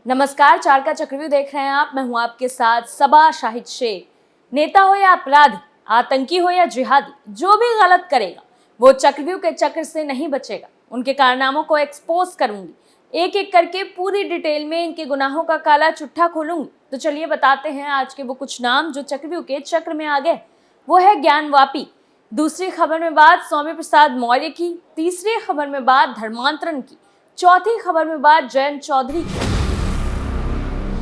नमस्कार, चार का चक्रव्यूह देख रहे हैं आप। मैं हूं आपके साथ सबा शाहिद शेख। नेता हो या अपराधी, आतंकी हो या जिहादी, जो भी गलत करेगा वो चक्रव्यूह के चक्र से नहीं बचेगा। उनके कारनामों को एक्सपोज करूंगी, एक एक करके पूरी डिटेल में इनके गुनाहों का काला चिट्ठा खोलूंगी। तो चलिए बताते हैं आज के वो कुछ नाम जो चक्रव्यूह के चक्र में आ गए। वो है ज्ञानवापी। दूसरी खबर में बात स्वामी प्रसाद मौर्य की, तीसरी खबर में बात धर्मांतरण की, चौथी खबर में बात जयंत चौधरी की।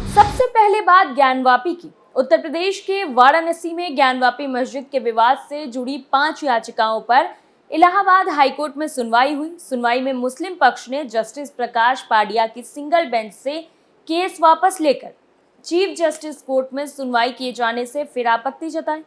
सबसे पहले बात ज्ञानवापी की। उत्तर प्रदेश के वाराणसी में ज्ञानवापी मस्जिद के विवाद से जुड़ी 5 याचिकाओं पर इलाहाबाद हाईकोर्ट में सुनवाई हुई। सुनवाई में मुस्लिम पक्ष ने जस्टिस प्रकाश पाडिया की सिंगल बेंच से केस वापस लेकर चीफ जस्टिस कोर्ट में सुनवाई किए जाने से फिर आपत्ति जताई।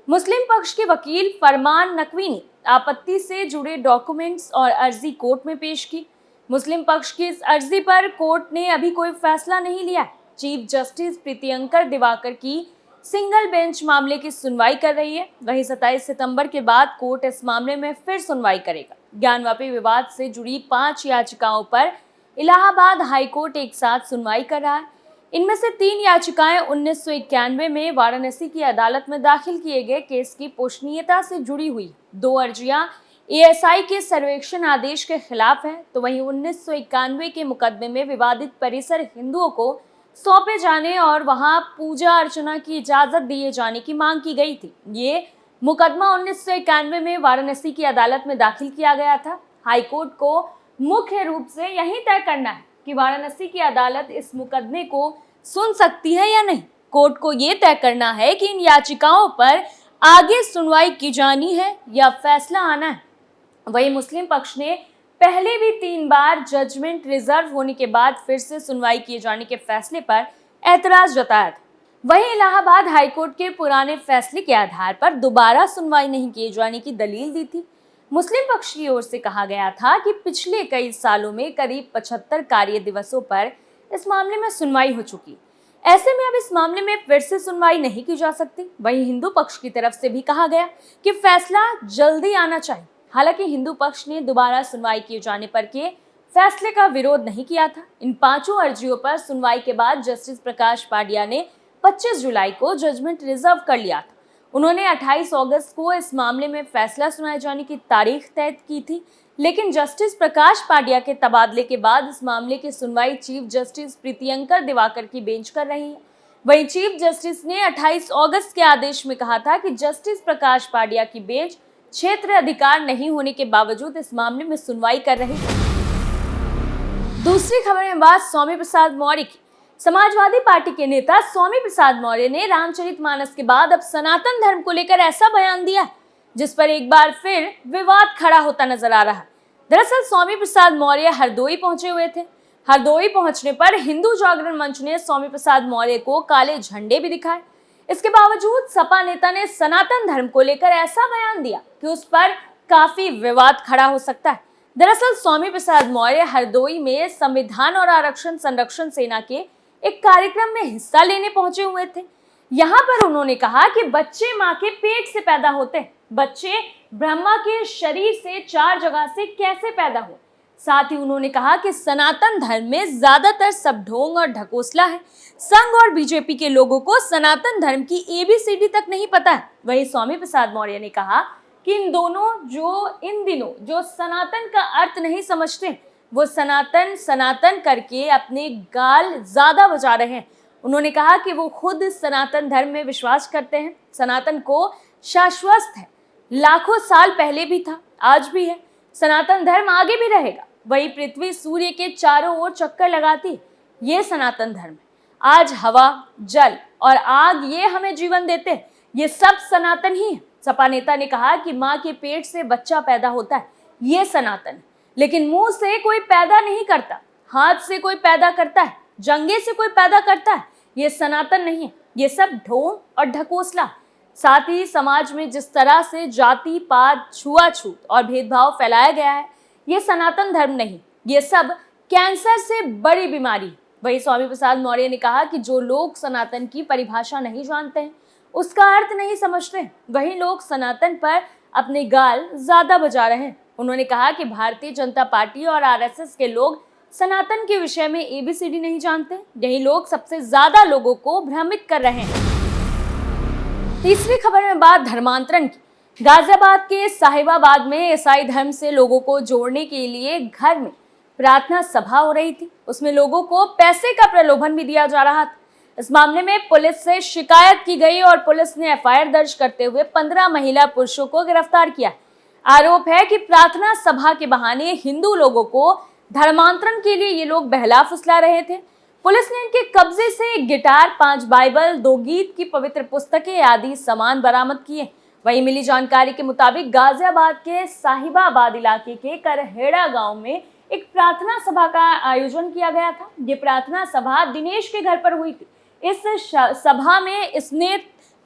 मुस्लिम पक्ष के वकील फरमान नकवी ने आपत्ति से जुड़े डॉक्यूमेंट्स और अर्जी कोर्ट में पेश की। मुस्लिम पक्ष की इस अर्जी पर कोर्ट ने अभी कोई फैसला नहीं लिया। चीफ जस्टिस प्रीतियंकर दिवाकर की सिंगल बेंच मामले की सुनवाई कर रही है। वहीं 27 सितंबर के बाद कोर्ट इस मामले में फिर सुनवाई करेगा। ज्ञानवापी विवाद से जुड़ी 5 याचिकाओं पर इलाहाबाद हाईकोर्ट एक साथ सुनवाई कर रहा है। इनमें से 3 याचिकाएं 1991 में वाराणसी की अदालत में दाखिल किए गए केस की पोषणीयता से जुड़ी हुई। 2 अर्जियां एएसआई के सर्वेक्षण आदेश के खिलाफ है। तो वहीं 1991 के मुकदमे में विवादित परिसर हिंदुओं को सौंपे जाने और वहां पूजा अर्चना की इजाजत दिए जाने की मांग की गई थी। ये मुकदमा 1991 में वाराणसी की अदालत में दाखिल किया गया था। हाईकोर्ट को मुख्य रूप से यही तय करना है कि वाराणसी की अदालत इस मुकदमे को सुन सकती है या नहीं। कोर्ट को ये तय करना है कि इन याचिकाओं पर आगे सुनवाई की जानी है या फैसला आना है। वहीं मुस्लिम पक्ष ने पहले भी 3 बार जजमेंट रिजर्व होने के बाद फिर से सुनवाई किए जाने के फैसले पर ऐतराज जताया था। वहीं इलाहाबाद हाईकोर्ट के पुराने फैसले के आधार पर दोबारा सुनवाई नहीं किए जाने की दलील दी थी। मुस्लिम पक्ष की ओर से कहा गया था कि पिछले कई सालों में करीब 75 कार्य दिवसों पर इस मामले में सुनवाई हो चुकी। ऐसे में अब इस मामले में फिर से सुनवाई नहीं की जा सकती। वहीं हिंदू पक्ष की तरफ से भी कहा गया कि फैसला जल्दी आना चाहिए। हालांकि हिंदू पक्ष ने दोबारा सुनवाई किए जाने पर के फैसले का विरोध नहीं किया था। इन 5 अर्जियों पर सुनवाई के बाद जस्टिस प्रकाश पाडिया ने 25 जुलाई को जजमेंट रिजर्व कर लिया था। उन्होंने 28 अगस्त को इस मामले में फैसला सुनाए जाने की तारीख तय की थी, लेकिन जस्टिस प्रकाश पाडिया के तबादले के बाद इस मामले की सुनवाई चीफ जस्टिस प्रीतियंकर दिवाकर की बेंच कर रही है। वहीं चीफ जस्टिस ने 28 अगस्त के आदेश में कहा था कि जस्टिस प्रकाश पाडिया की बेंच क्षेत्र अधिकार नहीं होने के बावजूद इस मामले में सुनवाई कर रही है। दूसरी खबर में बात स्वामी प्रसाद मौर्य की। समाजवादी पार्टी के नेता स्वामी प्रसाद मौर्य ने रामचरितमानस के बाद अब सनातन धर्म को लेकर ऐसा बयान दिया जिस पर एक बार फिर विवाद खड़ा होता नजर आ रहा है। दरअसल स्वामी प्रसाद मौर्य हरदोई पहुंचे हुए थे। हरदोई पहुंचने पर हिंदू जागरण मंच ने स्वामी प्रसाद मौर्य को काले झंडे भी दिखाए। इसके बावजूद सपा नेता ने सनातन धर्म को लेकर ऐसा बयान दिया कि उस पर काफी विवाद खड़ा हो सकता है। दरअसल स्वामी प्रसाद मौर्य हरदोई में संविधान और आरक्षण संरक्षण सेना के एक कार्यक्रम में हिस्सा लेने पहुंचे हुए थे। यहाँ पर उन्होंने कहा कि बच्चे माँ के पेट से पैदा होते हैं, बच्चे ब्रह्मा के शरीर से 4 जगह से कैसे पैदा हो। साथ ही उन्होंने कहा कि सनातन धर्म में ज्यादातर सब ढोंग और ढकोसला है। संघ और बीजेपी के लोगों को सनातन धर्म की ABCD तक नहीं पता है। वहीं स्वामी प्रसाद मौर्य ने कहा कि इन दिनों जो सनातन का अर्थ नहीं समझते, वो सनातन करके अपने गाल ज्यादा बजा रहे हैं। उन्होंने कहा कि वो खुद सनातन धर्म में विश्वास करते हैं। सनातन को शाश्वत है, लाखों साल पहले भी था, आज भी है। सनातन धर्म आगे भी रहेगा। वही पृथ्वी सूर्य के चारों ओर चक्कर लगाती, ये सनातन धर्म है। आज हवा, जल और आग ये हमें जीवन देते हैं, ये सब सनातन ही है। सपा नेता ने कहा कि माँ के पेट से बच्चा पैदा होता है, ये सनातन है। लेकिन मुंह से कोई पैदा नहीं करता, हाथ से कोई पैदा करता है, जंगे से कोई पैदा करता है, ये सनातन नहीं है। ये सब ढोंग और ढकोसला। साथ ही समाज में जिस तरह से जाति पात, छुआछूत और भेदभाव फैलाया गया है, ये सनातन धर्म नहीं, ये सब कैंसर से बड़ी बीमारी। वही स्वामी प्रसाद मौर्य ने कहा कि जो लोग सनातन की परिभाषा नहीं जानते हैं, उसका अर्थ नहीं समझते, वही लोग सनातन पर अपने गाल ज्यादा बजा रहे हैं। उन्होंने कहा कि भारतीय जनता पार्टी और आरएसएस के लोग सनातन के विषय में एबीसीडी नहीं जानते। यही लोग सबसे ज्यादा लोगों को भ्रमित कर रहे हैं। तीसरी खबर में बात धर्मांतरण की। गाजियाबाद के साहिबाबाद में ईसाई धर्म से लोगों को जोड़ने के लिए घर में प्रार्थना सभा हो रही थी। उसमें लोगों को पैसे का प्रलोभन भी दिया जा रहा था। इस मामले में पुलिस से शिकायत की गई और पुलिस ने एफआईआर दर्ज करते हुए 15 महिला पुरुषों को गिरफ्तार किया। आरोप है कि प्रार्थना सभा के बहाने हिंदू लोगों को धर्मांतरण के लिए ये लोग बहला फुसला रहे थे। पुलिस ने इनके कब्जे से एक गिटार, 5 बाइबल, 2 गीत की पवित्र पुस्तकें आदि सामान बरामद किए। वहीं मिली जानकारी के मुताबिक गाजियाबाद के साहिबाबाद इलाके के करहेड़ा गांव में एक प्रार्थना सभा का आयोजन किया गया था। ये प्रार्थना सभा दिनेश के घर पर हुई थी। इस सभा में इसने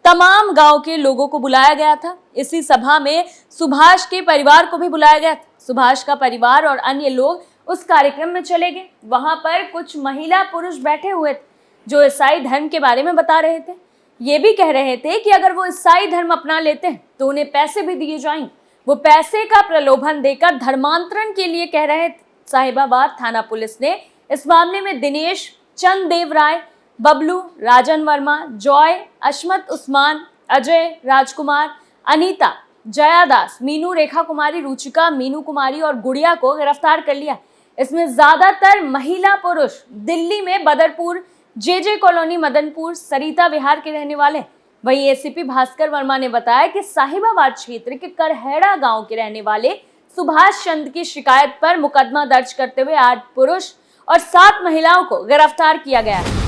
तमाम गांव के लोगों को बुलाया गया था। इसी सभा में सुभाष के परिवार को भी बुलाया गया था। सुभाष का परिवार और अन्य लोग उस कार्यक्रम में चले गए। वहां पर कुछ महिला पुरुष बैठे हुए थे जो ईसाई धर्म के बारे में बता रहे थे। ये भी कह रहे थे कि अगर वो ईसाई धर्म अपना लेते हैं तो उन्हें पैसे भी दिए जाएंगे। वो पैसे का प्रलोभन देकर धर्मांतरण के लिए कह रहे थे। साहिबाबाद थाना पुलिस ने इस मामले में दिनेश, चंद देव राय, बबलू, राजन वर्मा, जॉय, अशमत उस्मान, अजय, राजकुमार, अनीता, जयादास, मीनू, रेखा कुमारी, रुचिका, मीनू कुमारी और गुड़िया को गिरफ्तार कर लिया। इसमें ज्यादातर महिला पुरुष दिल्ली में बदरपुर, जेजे कॉलोनी, मदनपुर, सरिता विहार के रहने वाले। वहीं एसीपी भास्कर वर्मा ने बताया कि साहिबाबाद क्षेत्र के करहेड़ा गांव के रहने वाले सुभाष चंद की शिकायत पर मुकदमा दर्ज करते हुए 8 पुरुष और 7 महिलाओं को गिरफ्तार किया गया है।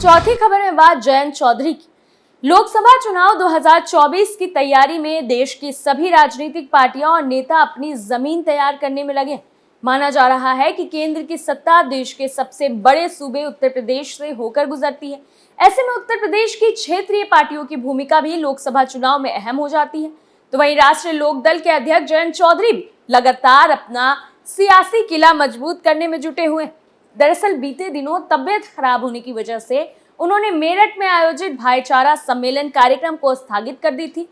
चौथी खबर में बात जयंत चौधरी की। लोकसभा चुनाव 2024 की तैयारी में देश की सभी राजनीतिक पार्टियां और नेता अपनी जमीन तैयार करने में लगे। माना जा रहा है कि केंद्र की सत्ता देश के सबसे बड़े सूबे उत्तर प्रदेश से होकर गुजरती है। ऐसे में उत्तर प्रदेश की क्षेत्रीय पार्टियों की भूमिका भी लोकसभा चुनाव में अहम हो जाती है। तो वहीं राष्ट्रीय लोकदल के अध्यक्ष जयंत चौधरी भी लगातार अपना सियासी किला मजबूत करने में जुटे हुए। दरअसल बीते दिनों तबियत खराब होने की वजह से उन्होंने मेरठ में आयोजित भाईचारा सम्मेलन कार्यक्रम को स्थगित कर दी थी।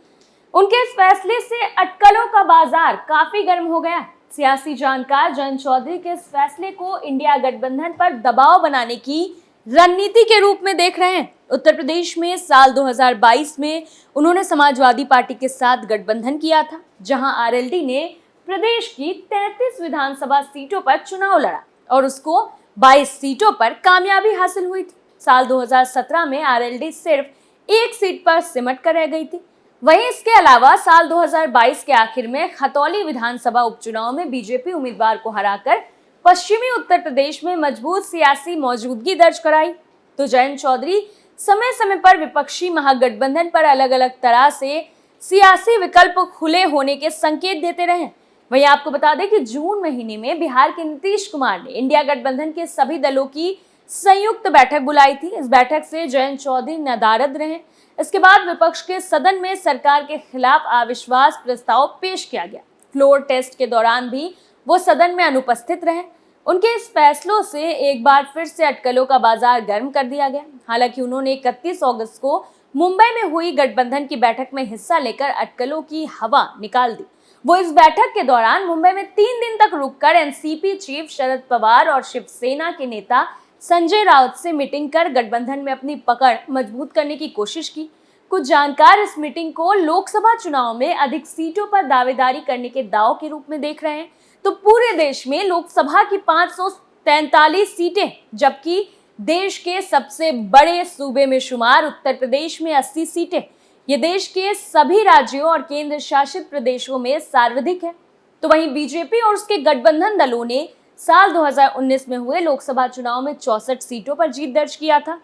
उनके इस फैसले से अटकलों का बाजार काफी गर्म हो गया। सियासी जानकार जयंत चौधरी के इस फैसले को इंडिया गठबंधन पर दबाव बनाने की रणनीति के रूप में देख रहे हैं। उत्तर प्रदेश में साल 2022 में उन्होंने समाजवादी पार्टी के साथ गठबंधन किया था, जहां आरएलडी ने प्रदेश की 33 विधानसभा सीटों पर चुनाव लड़ा और उसको 22 सीटों पर कामयाबी हासिल हुई थी। साल 2017 में आरएलडी सिर्फ 1 सीट पर सिमट कर रह गई थी। वहीं इसके अलावा साल 2022 के आखिर में खतौली विधानसभा उपचुनाव में बीजेपी उम्मीदवार को हराकर पश्चिमी उत्तर प्रदेश में मजबूत सियासी मौजूदगी दर्ज कराई। तो जयंत चौधरी समय समय पर विपक्षी महागठबंधन पर अलग अलग तरह से सियासी विकल्प खुले होने के संकेत देते रहे। वहीं आपको बता दें कि जून महीने में बिहार के नीतीश कुमार ने इंडिया गठबंधन के सभी दलों की संयुक्त बैठक बुलाई थी। इस बैठक से जयंत चौधरी नदारद रहे। इसके बाद विपक्ष के सदन में सरकार के खिलाफ अविश्वास प्रस्ताव पेश किया गया। फ्लोर टेस्ट के दौरान भी वो सदन में अनुपस्थित रहे। उनके इस फैसलों से एक बार फिर से अटकलों का बाजार गर्म कर दिया गया। हालांकि उन्होंने 31 अगस्त को मुंबई में हुई गठबंधन की बैठक में हिस्सा लेकर अटकलों की हवा निकाल दी। वो इस बैठक के दौरान मुंबई में 3 दिन तक रुककर एनसीपी चीफ शरद पवार और शिवसेना के नेता संजय राउत से मीटिंग कर गठबंधन में अपनी पकड़ मजबूत करने की कोशिश की। कुछ जानकार इस मीटिंग को लोकसभा चुनाव में अधिक सीटों पर दावेदारी करने के दाव के रूप में देख रहे हैं। तो पूरे देश में लोकसभा की 543 सीटें, जबकि देश के सबसे बड़े सूबे में शुमार उत्तर प्रदेश में 80 सीटें। ये देश के सभी राज्यों और केंद्र शासित प्रदेशों में सर्वाधिक है। तो वहीं बीजेपी और उसके गठबंधन दलों ने साल 2019 में हुए लोकसभा चुनाव में 64 सीटों पर जीत दर्ज किया था।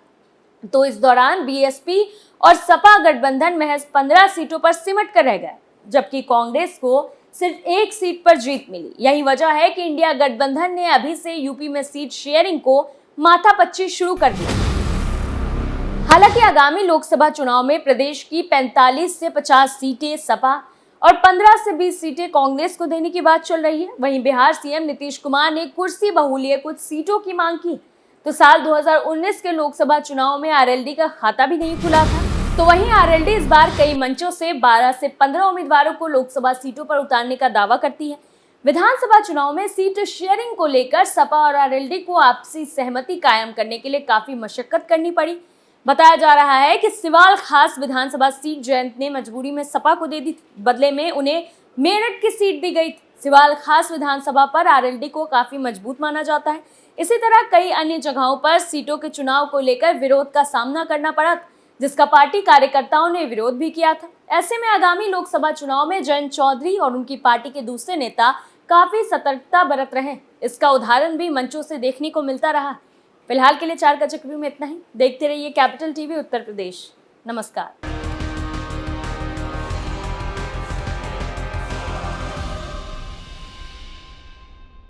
तो इस दौरान बीएसपी और सपा गठबंधन महज 15 सीटों पर सिमट कर रह गए, जबकि कांग्रेस को सिर्फ 1 सीट पर जीत मिली। यही वजह है कि इंडिया गठबंधन ने अभी से यूपी में सीट शेयरिंग को माथापच्ची शुरू कर दी। हालांकि आगामी लोकसभा चुनाव में प्रदेश की 45 से 50 सीटें सपा और 15 से 20 सीटें कांग्रेस को देने की बात चल रही है। वहीं बिहार सीएम नीतीश कुमार ने कुर्सी बहुल्य कुछ सीटों की मांग की। तो साल 2019 के लोकसभा चुनाव में आरएलडी का खाता भी नहीं खुला था। तो वहीं आरएलडी इस बार कई मंचों से 12 से 15 उम्मीदवारों को लोकसभा सीटों पर उतारने का दावा करती है। विधानसभा चुनाव में सीट शेयरिंग को लेकर सपा और आरएलडी को आपसी सहमति कायम करने के लिए काफी मशक्कत करनी पड़ी। बताया जा रहा है कि सिवाल खास विधानसभा सीट जयंत ने मजबूरी में सपा को दे दी थी, बदले में उन्हें मेरठ की सीट दी गई थी। सिवाल खास विधानसभा पर आरएलडी को काफी मजबूत माना जाता है। इसी तरह कई अन्य जगहों पर सीटों के चुनाव को लेकर विरोध का सामना करना पड़ा, जिसका पार्टी कार्यकर्ताओं ने विरोध भी किया था। ऐसे में आगामी लोकसभा चुनाव में जयंत चौधरी और उनकी पार्टी के दूसरे नेता काफी सतर्कता बरत रहे हैं। इसका उदाहरण भी मंचों से देखने को मिलता रहा। फिलहाल के लिए 4 का चक्र में इतना ही। देखते रहिए कैपिटल टीवी उत्तर प्रदेश। नमस्कार।